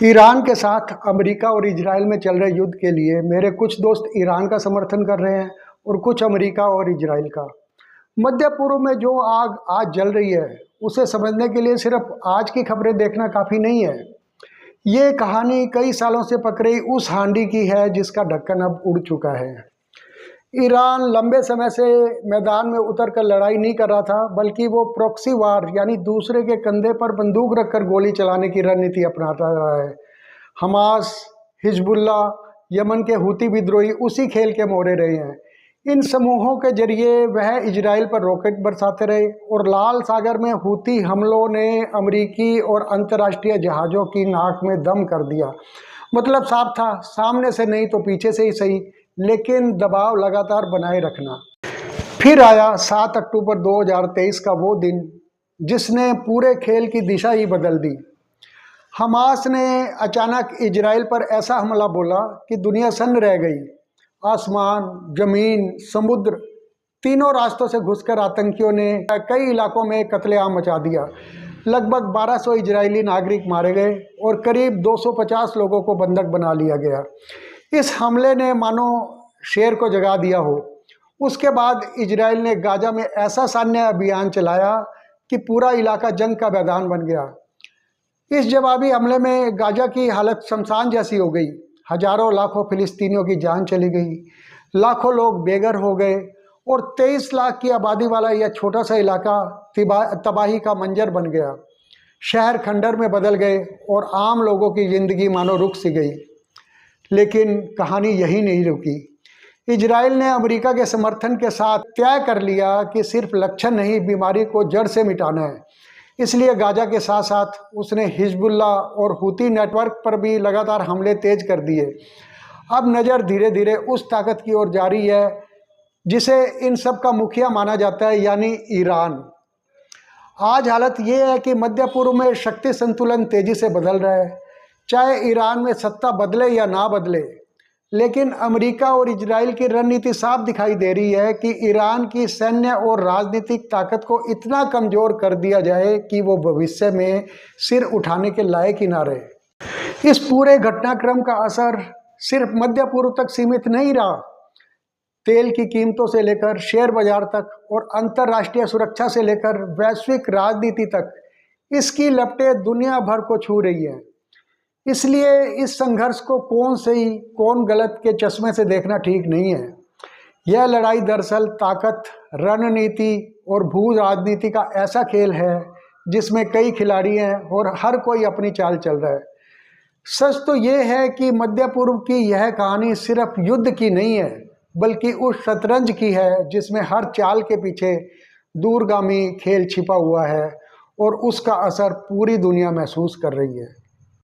Iran के साथ America और इजराइल में चल रहे युद्ध के लिए मेरे कुछ दोस्त ईरान का समर्थन कर रहे हैं और कुछ अमेरिका और इजराइल का। मध्य पूर्व में जो आग आज जल रही है उसे समझने के लिए सिर्फ आज की खबरें देखना काफ़ी नहीं है। ये कहानी कई सालों से पक रही उस हांडी की है जिसका ढक्कन अब उड़ चुका है। ईरान लंबे समय से मैदान में उतर कर लड़ाई नहीं कर रहा था, बल्कि वो प्रॉक्सी वार यानी दूसरे के कंधे पर बंदूक रखकर गोली चलाने की रणनीति अपनाता रहा है। हमास, हिजबुल्ला, यमन के हूती विद्रोही उसी खेल के मोरे रहे हैं। इन समूहों के जरिए वह इजराइल पर रॉकेट बरसाते रहे और लाल सागर में हूती हमलों ने अमरीकी और अंतर्राष्ट्रीय जहाज़ों की नाक में दम कर दिया। मतलब साफ था, सामने से नहीं तो पीछे से ही सही, लेकिन दबाव लगातार बनाए रखना। फिर आया 7 अक्टूबर 2023 का वो दिन जिसने पूरे खेल की दिशा ही बदल दी। हमास ने अचानक इजराइल पर ऐसा हमला बोला कि दुनिया सन्न रह गई। आसमान, जमीन, समुद्र, तीनों रास्तों से घुसकर आतंकियों ने कई इलाकों में कत्लेआम मचा दिया। लगभग 1200 इजरायली नागरिक मारे गए और करीब 250 लोगों को बंधक बना लिया गया। इस हमले ने मानो शेर को जगा दिया हो। उसके बाद इजराइल ने गाजा में ऐसा सैन्य अभियान चलाया कि पूरा इलाका जंग का मैदान बन गया। इस जवाबी हमले में गाजा की हालत शमशान जैसी हो गई। हजारों लाखों फिलिस्तीनियों की जान चली गई, लाखों लोग बेघर हो गए और 23 लाख की आबादी वाला यह छोटा सा इलाका तबाही का मंजर बन गया। शहर खंडर में बदल गए और आम लोगों की ज़िंदगी मानो रुक सी गई। लेकिन कहानी यही नहीं रुकी। इजराइल ने अमेरिका के समर्थन के साथ तय कर लिया कि सिर्फ लक्षण नहीं, बीमारी को जड़ से मिटाना है। इसलिए गाजा के साथ साथ उसने हिजबुल्ला और हूती नेटवर्क पर भी लगातार हमले तेज कर दिए। अब नज़र धीरे धीरे उस ताकत की ओर जारी है जिसे इन सब का मुखिया माना जाता है, यानी ईरान। आज हालत ये है कि मध्य पूर्व में शक्ति संतुलन तेजी से बदल रहा है। चाहे ईरान में सत्ता बदले या ना बदले, लेकिन अमेरिका और इजराइल की रणनीति साफ दिखाई दे रही है कि ईरान की सैन्य और राजनीतिक ताकत को इतना कमज़ोर कर दिया जाए कि वो भविष्य में सिर उठाने के लायक ही ना रहे। इस पूरे घटनाक्रम का असर सिर्फ मध्य पूर्व तक सीमित नहीं रहा। तेल की कीमतों से लेकर शेयर बाजार तक और अंतर्राष्ट्रीय सुरक्षा से लेकर वैश्विक राजनीति तक इसकी लपटें दुनिया भर को छू रही हैं। इसलिए इस संघर्ष को कौन सही कौन गलत के चश्मे से देखना ठीक नहीं है। यह लड़ाई दरअसल ताकत, रणनीति और भू राजनीति का ऐसा खेल है जिसमें कई खिलाड़ी हैं और हर कोई अपनी चाल चल रहा है। सच तो यह है कि मध्य पूर्व की यह कहानी सिर्फ युद्ध की नहीं है, बल्कि उस शतरंज की है जिसमें हर चाल के पीछे दूरगामी खेल छिपा हुआ है और उसका असर पूरी दुनिया महसूस कर रही है।